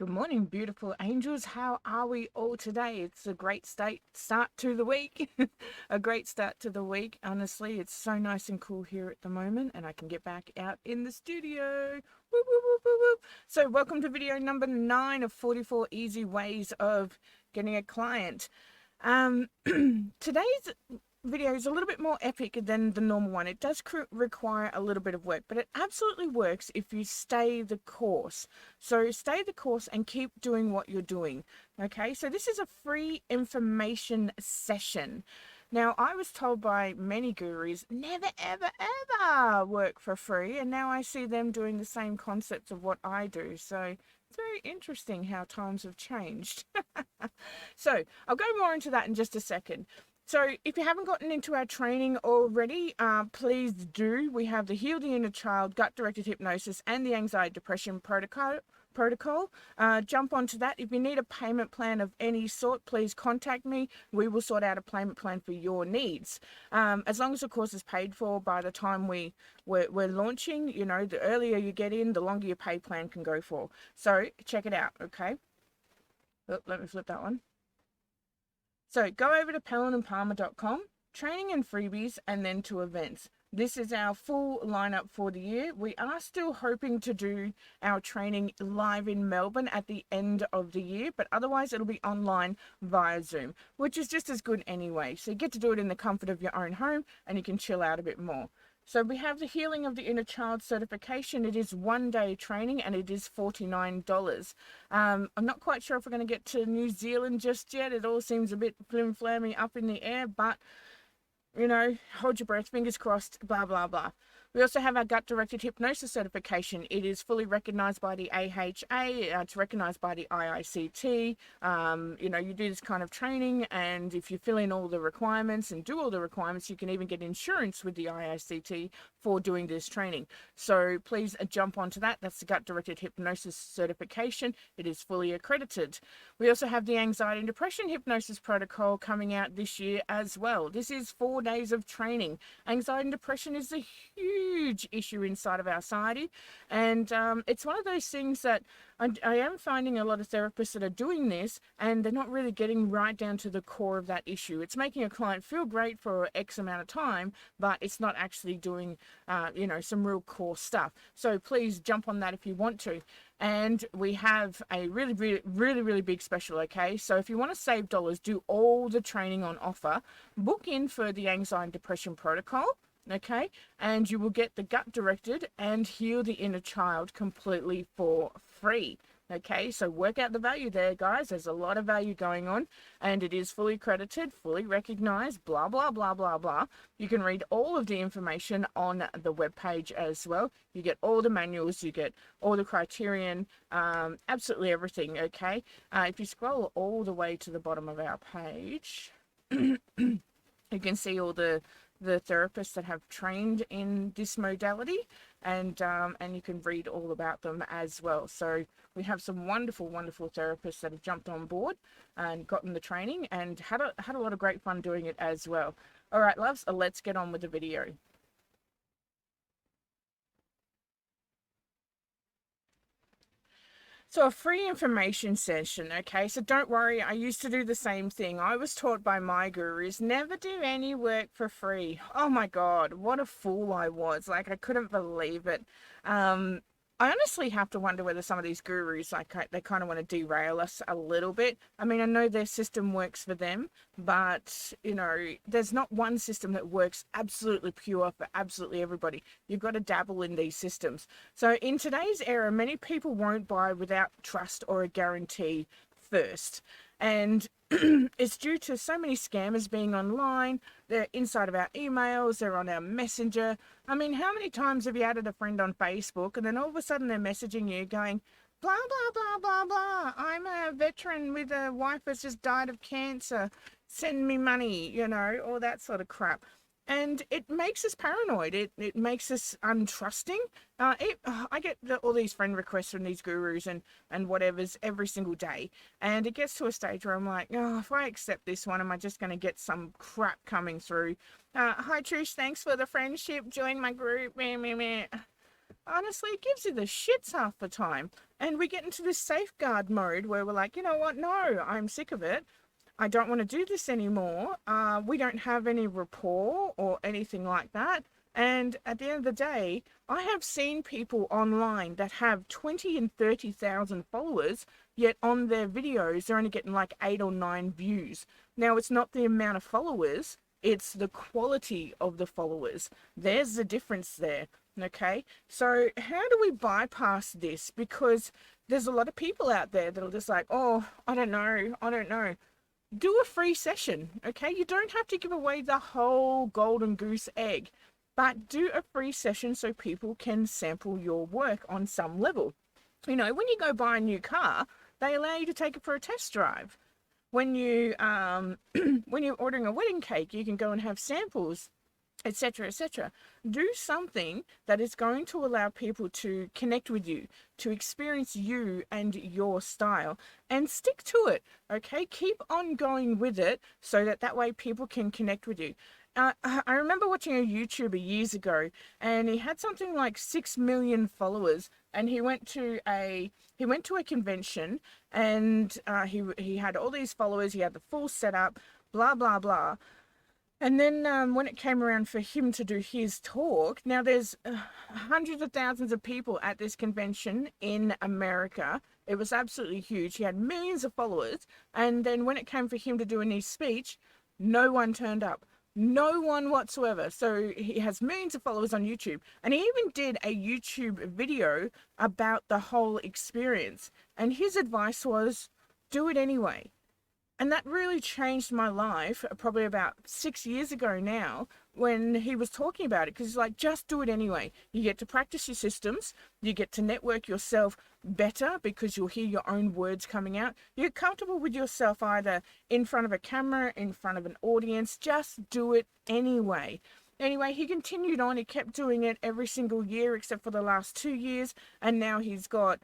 Good morning, beautiful angels. How are we all today? It's a great start to the week. A great start to the week. Honestly, it's so nice and cool here at the moment, and I can get back out in the studio. Whoop, whoop, whoop, whoop, whoop. So, welcome to video number 9 of 44 easy ways of getting a client. Today's video is a little bit more epic than the normal one. It does require a little bit of work, but it absolutely works if you stay the course. So stay the course and keep doing what you're doing. Okay, so this is a free information session. Now, I was told by many gurus, never, ever, ever work for free. And now I see them doing the same concepts of what I do. So it's very interesting how times have changed. So I'll go more into that in just a second. So if you haven't gotten into our training already, please do. We have the Heal the Inner Child, Gut-Directed Hypnosis, and the Anxiety Depression protocol. Jump onto that. If you need a payment plan of any sort, please contact me. We will sort out a payment plan for your needs. As long as the course is paid for by the time we're launching, you know, the earlier you get in, the longer your pay plan can go for. So check it out, okay? Oh, let me flip that one. So go over to pellandpalmer.com, training and freebies, and then to events. This is our full lineup for the year. We are still hoping to do our training live in Melbourne at the end of the year, but otherwise it'll be online via Zoom, which is just as good anyway. So you get to do it in the comfort of your own home and you can chill out a bit more. So we have the Healing of the Inner Child certification. It is 1-day training and it is $49. I'm not quite sure if we're going to get to New Zealand just yet. It all seems a bit flim-flammy up in the air, but, you know, hold your breath, fingers crossed, blah, blah, blah. We also have our Gut-Directed Hypnosis certification. It is fully recognized by the AHA. It's recognized by the IICT. You know, you do this kind of training, and if you fill in all the requirements and do all the requirements, you can even get insurance with the IICT for doing this training. So please jump onto that. That's the Gut-Directed Hypnosis certification. It is fully accredited. We also have the Anxiety and Depression Hypnosis protocol coming out this year as well. This is 4 days of training. Anxiety and depression is a huge issue inside of our society, and it's one of those things that I am finding a lot of therapists that are doing this and they're not really getting right down to the core of that issue. It's making a client feel great for X amount of time, but it's not actually doing you know, some real core stuff. So please jump on that if you want to. And we have a really big special, okay? So if you want to save dollars, do all the training on offer, book in for the Anxiety and Depression protocol, okay? And you will get the Gut-Directed and Heal the Inner Child completely for free. Okay, so work out the value there, guys. There's a lot of value going on, and it is fully accredited, fully recognized, blah, blah, blah, blah, blah. You can read all of the information on the webpage as well. You get all the manuals, you get all the criterion, absolutely everything, okay? If you scroll all the way to the bottom of our page, you can see all the therapists that have trained in this modality, and you can read all about them as well. So we have some wonderful therapists that have jumped on board and gotten the training and had a lot of great fun doing it as well. All right, loves, let's get on with the video. So a free information session, okay? So don't worry, I used to do the same thing. I was taught by my gurus, never do any work for free. Oh my God, what a fool I was. Like, I couldn't believe it. I honestly have to wonder whether some of these gurus, like, they kind of want to derail us a little bit. I mean, I know their system works for them, but, you know, there's not one system that works absolutely pure for absolutely everybody. You've got to dabble in these systems. So in today's era, many people won't buy without trust or a guarantee first. And it's due to so many scammers being online. They're inside of our emails, they're on our messenger. I mean, how many times have you added a friend on Facebook and then all of a sudden they're messaging you going, blah, blah, blah, blah, blah. I'm a veteran with a wife that's just died of cancer. Send me money, you know, all that sort of crap. And it makes us paranoid. It makes us untrusting. I get all these friend requests from these gurus and whatevers every single day. And it gets to a stage where I'm like, oh, if I accept this one, am I just going to get some crap coming through? Hi, Trish. Thanks for the friendship. Join my group. Meh, meh, meh. honestly, it gives you the shits half the time. And we get into this safeguard mode where we're like, you know what? No, I'm sick of it. I don't want to do this anymore. We don't have any rapport or anything like that. And at the end of the day, I have seen people online that have 20 and 30,000 followers, yet on their videos, they're only getting like 8 or 9 views. Now, it's not the amount of followers, it's the quality of the followers. There's the difference there. Okay, so how do we bypass this? Because there's a lot of people out there that'll just like, oh, I don't know. Do a free session, okay? You don't have to give away the whole golden goose egg, but do a free session so people can sample your work on some level. You know, when you go buy a new car, they allow you to take it for a test drive. When you when you're ordering a wedding cake, you can go and have samples, etc., etc. Do something that is going to allow people to connect with you, to experience you and your style, and stick to it. Okay, keep on going with it so that way people can connect with you. I remember watching a YouTuber years ago, and he had something like 6 million followers, and he went to a convention, and he had all these followers. He had the full setup, blah blah blah. And then when it came around for him to do his talk, now there's hundreds of thousands of people at this convention in America. It was absolutely huge. He had millions of followers. And then when it came for him to do his speech, no one turned up. No one whatsoever. So he has millions of followers on YouTube. And he even did a YouTube video about the whole experience. And his advice was, do it anyway. And that really changed my life probably about 6 years ago now when he was talking about it. Because he's like, just do it anyway. You get to practice your systems. You get to network yourself better because you'll hear your own words coming out. You're comfortable with yourself either in front of a camera, in front of an audience. Just do it anyway. Anyway, he continued on. He kept doing it every single year except for the last 2 years. And now he's got,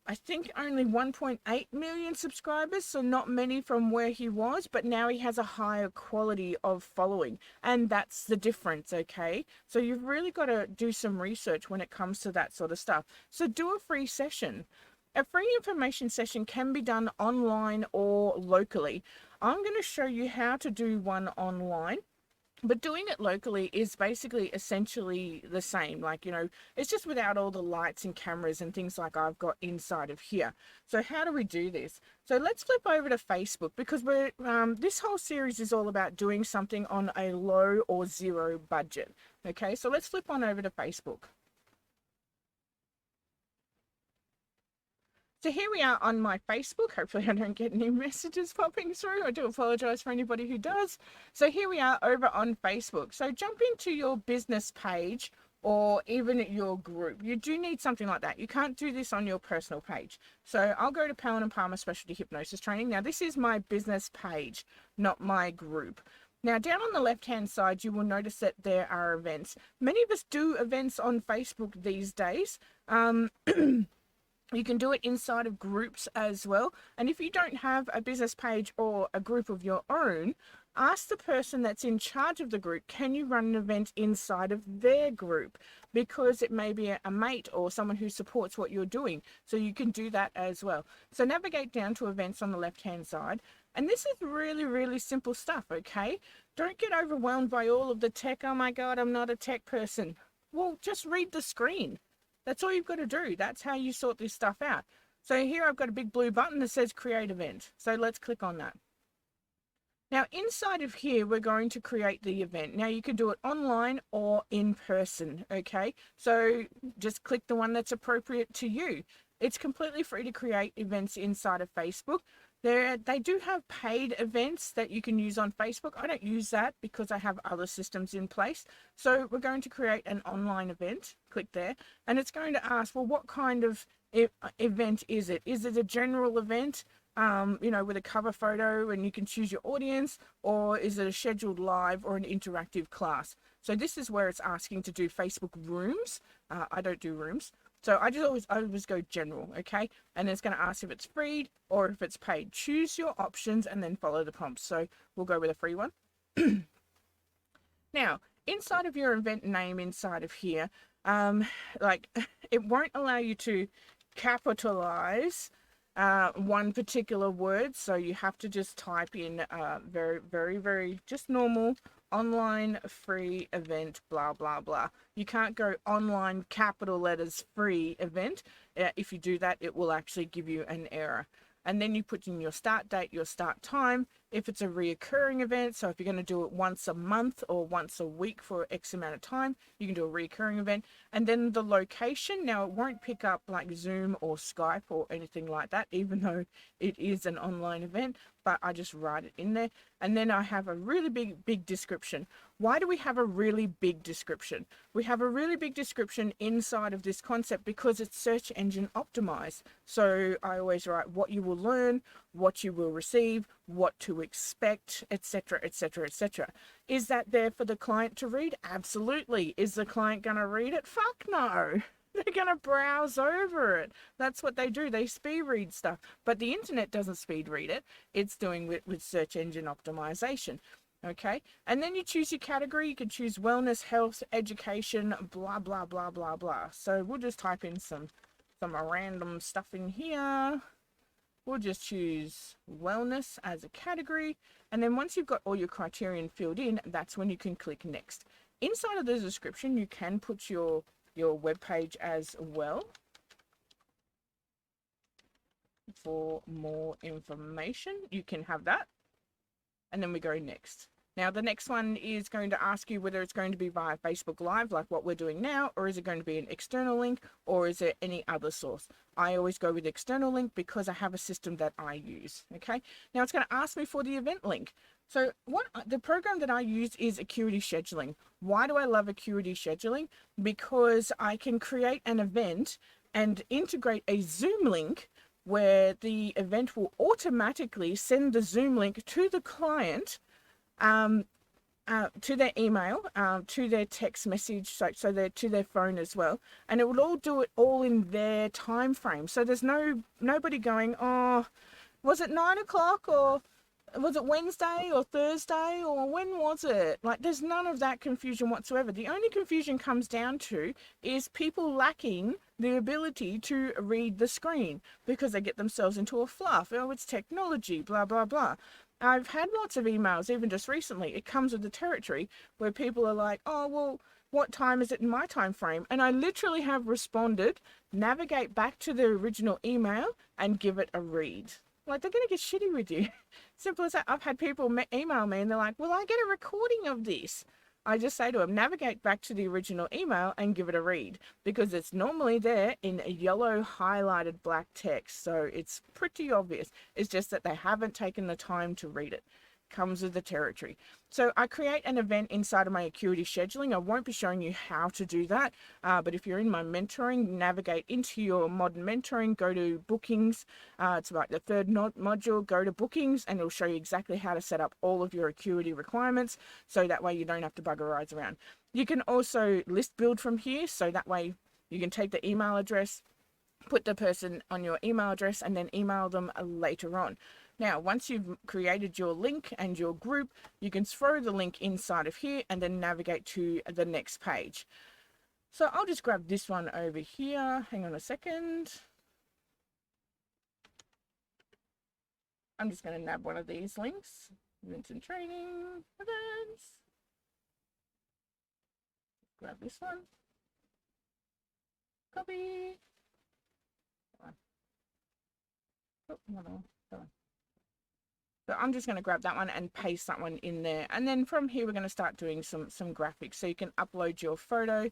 I think, only 1.8 million subscribers, so not many from where he was, but now he has a higher quality of following, and that's the difference, okay? So you've really got to do some research when it comes to that sort of stuff. So do a free session. A free information session can be done online or locally. I'm going to show you how to do one online. But doing it locally is basically essentially the same. Like, you know, it's just without all the lights and cameras and things like I've got inside of here. So how do we do this? So let's flip over to Facebook because this whole series is all about doing something on a low or zero budget. Okay, so let's flip on over to Facebook. So here we are on my Facebook. Hopefully I don't get any messages popping through. I do apologize for anybody who does. So here we are over on Facebook. So jump into your business page or even your group. You do need something like that. You can't do this on your personal page. So I'll go to Palin & Palmer Specialty Hypnosis Training. Now this is my business page, not my group. Now, down on the left-hand side, you will notice that there are events. Many of us do events on Facebook these days. You can do it inside of groups as well. And if you don't have a business page or a group of your own, ask the person that's in charge of the group, can you run an event inside of their group? Because it may be a mate or someone who supports what you're doing. So you can do that as well. So navigate down to events on the left-hand side. And this is really, really simple stuff, okay? Don't get overwhelmed by all of the tech. Oh my God, I'm not a tech person. Well, just read the screen. That's all you've got to do. That's how you sort this stuff out. So here I've got a big blue button that says create event. So let's click on that. Now inside of here, we're going to create the event. Now you can do it online or in person, okay? So just click the one that's appropriate to you. It's completely free to create events inside of Facebook. They do have paid events that you can use on Facebook. I don't use that because I have other systems in place. So we're going to create an online event. Click there. And it's going to ask, well, what kind of event is it? Is it a general event, you know, with a cover photo and you can choose your audience? Or is it a scheduled live or an interactive class? So this is where it's asking to do Facebook rooms. I don't do rooms. So I always go general, okay? And it's going to ask if it's free or if it's paid. Choose your options and then follow the prompts. So we'll go with a free one. Now, inside of your event name inside of here, Like it won't allow you to capitalize one particular word, so you have to just type in very, very, very just normal online free event, blah, blah, blah. You can't go online capital letters free event. If you do that, it will actually give you an error. And then you put in your start date, your start time. If it's a reoccurring event, so if you're going to do it once a month or once a week for X amount of time, you can do a recurring event. And then the location. Now, it won't pick up like Zoom or Skype or anything like that, even though it is an online event, but I just write it in there. And then I have a really big description. Why do we have a really big description? We have a really big description inside of this concept because it's search engine optimized. So I always write what you will learn, what you will receive, what to expect, etc., etc., etc. Is that there for the client to read? Absolutely. Is the client going to read it? Fuck no. They're going to browse over it. That's what they do. They speed read stuff. But the internet doesn't speed read it. It's doing it with search engine optimization. Okay. And then you choose your category. You can choose wellness, health, education, blah, blah, blah, blah, blah. So we'll just type in some random stuff in here. We'll just choose wellness as a category. And then once you've got all your criterion filled in, that's when you can click next. Inside of the description, you can put your web page as well for more information. You can have that, and then we go next. Now the next one is going to ask you whether it's going to be via Facebook Live like what we're doing now, or is it going to be an external link, or is it any other source? I always go with external link because I have a system that I use. Okay, now it's going to ask me for the event link. So the program that I use is Acuity Scheduling. Why do I love Acuity Scheduling? Because I can create an event and integrate a Zoom link where the event will automatically send the Zoom link to the client, to their email, to their text message, so to their phone as well, and it will all do it all in their time frame. So there's nobody going, oh, was it 9 o'clock, or was it Wednesday or Thursday, or when was it? Like, there's none of that confusion whatsoever. The only confusion comes down to is people lacking the ability to read the screen because they get themselves into a fluff. Oh, it's technology, blah, blah, blah. I've had lots of emails, even just recently. It comes with the territory where people are like, oh, well, what time is it in my time frame? And I literally have responded, navigate back to the original email and give it a read. Like, they're going to get shitty with you. Simple as that. I've had people email me and they're like, will I get a recording of this? I just say to them, navigate back to the original email and give it a read, because it's normally there in a yellow highlighted black text. So it's pretty obvious. It's just that they haven't taken the time to read it. Comes with the territory. So I create an event inside of my Acuity Scheduling. I won't be showing you how to do that, but if you're in my mentoring, navigate into your modern mentoring, go to bookings. It's like the third module, go to bookings, and it'll show you exactly how to set up all of your Acuity requirements, so that way you don't have to buggerize around. You can also list build from here, so that way you can take the email address, put the person on your email address, and then email them later on. Now, once you've created your link and your group, you can throw the link inside of here and then navigate to the next page. So I'll just grab this one over here. Hang on a second. I'm just going to nab one of these links. Events and training, events. Grab this one. Copy. Oh, hold on. So I'm just going to grab that one and paste that one in there. And then from here, we're going to start doing some graphics. So you can upload your photo.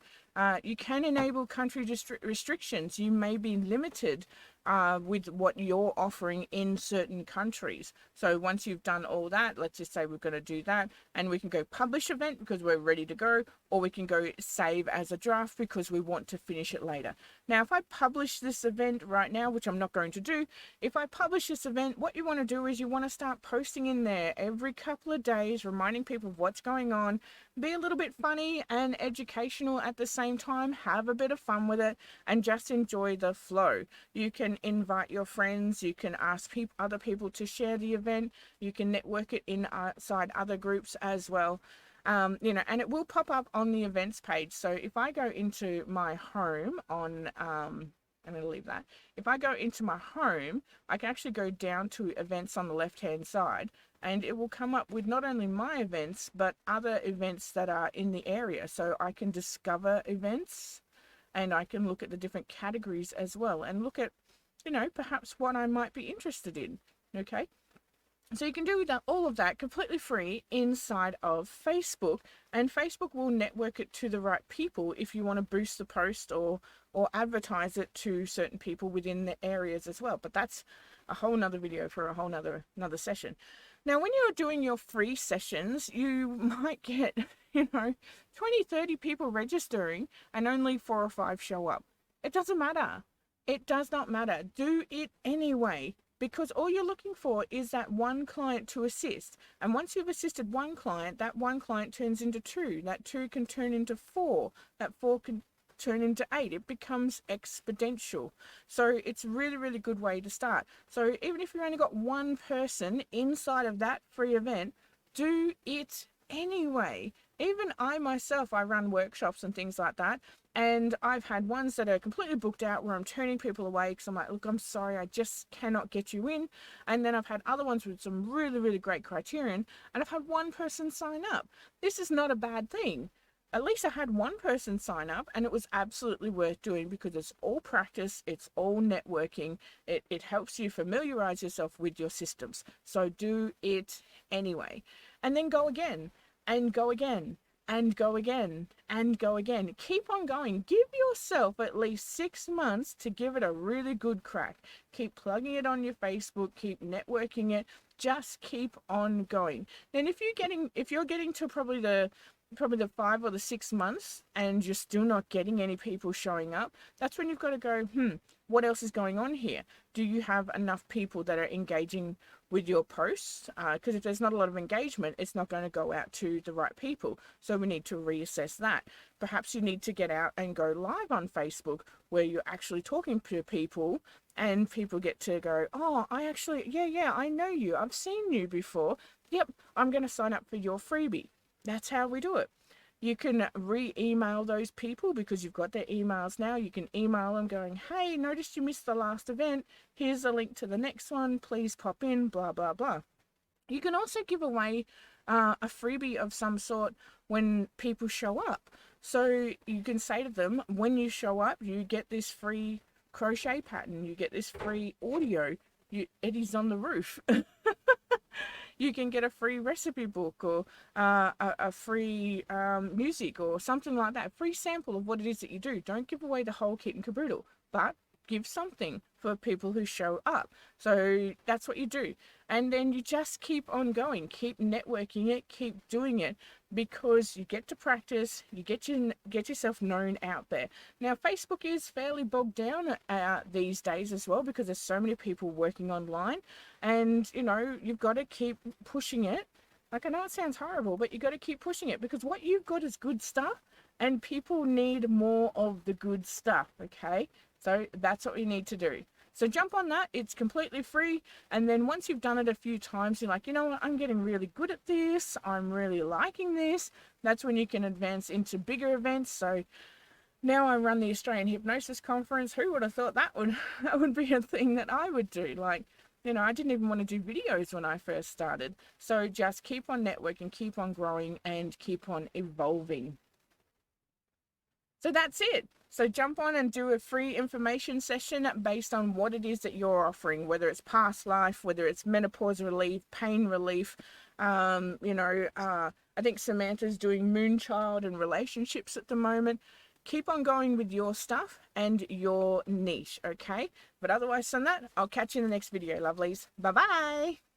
You can enable country restrictions. You may be limited with what you're offering in certain countries. So once you've done all that, let's just say we're going to do that, and we can go publish event because we're ready to go, or we can go save as a draft because we want to finish it later. Now, if I publish this event right now, which I'm not going to do, if I publish this event, what you want to do is you want to start posting in there every couple of days, reminding people of what's going on, be a little bit funny and educational at the same time, have a bit of fun with it, and just enjoy the flow. You can invite your friends, you can ask other people to share the event, you can network it inside other groups as well. You know, and it will pop up on the events page. So if I go into my home on, I'm going to leave that. If I go into my home, I can actually go down to events on the left-hand side, and it will come up with not only my events, but other events that are in the area. So I can discover events, and I can look at the different categories as well, and look at, you know, perhaps what I might be interested in. Okay. So you can do that, all of that completely free inside of Facebook, and Facebook will network it to the right people if you want to boost the post or advertise it to certain people within the areas as well. But that's a whole nother video for a whole nother session. Now, when you're doing your free sessions, you might get, you know, 20, 30 people registering and only 4 or 5 show up. It doesn't matter. It does not matter. Do it anyway, because all you're looking for is that one client to assist. And once you've assisted one client, that one client turns into 2. That 2 can turn into 4. That 4 can turn into 8. It becomes exponential. So it's a really, really good way to start. So even if you've only got one person inside of that free event, do it anyway. Even I myself, I run workshops and things like that, and I've had ones that are completely booked out where I'm turning people away because I'm like, look, I'm sorry, I just cannot get you in. And then I've had other ones with some really, really great criterion, and I've had one person sign up. This is not a bad thing. At least I had one person sign up, and it was absolutely worth doing because it's all practice, it's all networking, it helps you familiarize yourself with your systems. So do it anyway. And then go again, and go again, and go again, and go again. Keep on going. Give yourself at least 6 months to give it a really good crack. Keep plugging it on your Facebook, keep networking it, just keep on going. Then if you're getting to probably the 5 or the 6 months and you're still not getting any people showing up, that's when you've got to go, what else is going on here? Do you have enough people that are engaging with your posts? Because if there's not a lot of engagement, it's not going to go out to the right people. So we need to reassess that. Perhaps you need to get out and go live on Facebook where you're actually talking to people, and people get to go, oh, I actually, yeah, I know you. I've seen you before. Yep, I'm going to sign up for your freebie. That's how we do it. You can re-email those people because you've got their emails now. You can email them going, hey, noticed you missed the last event. Here's a link to the next one. Please pop in, blah, blah, blah. You can also give away a freebie of some sort when people show up. So you can say to them, when you show up, you get this free crochet pattern. You get this free audio. Eddie's on the roof. You can get a free recipe book or a free music or something like that. Free sample of what it is that you do. Don't give away the whole kit and caboodle, but give something for people who show up. So that's what you do. And then you just keep on going, keep networking it, keep doing it, because you get to practice, you get yourself known out there. Now, Facebook is fairly bogged down these days as well because there's so many people working online, and you know, you've got to keep pushing it. Like, I know it sounds horrible, but you got to keep pushing it because what you've got is good stuff, and people need more of the good stuff, okay? So that's what we need to do. So jump on that. It's completely free. And then once you've done it a few times, you're like, you know what, I'm getting really good at this. I'm really liking this. That's when you can advance into bigger events. So now I run the Australian Hypnosis Conference. Who would have thought that would be a thing that I would do? Like, you know, I didn't even want to do videos when I first started. So just keep on networking, keep on growing, and keep on evolving. So that's it. So jump on and do a free information session based on what it is that you're offering, whether it's past life, whether it's menopause relief, pain relief. I think Samantha's doing Moonchild and relationships at the moment. Keep on going with your stuff and your niche, okay? But otherwise than that, I'll catch you in the next video, lovelies. Bye-bye.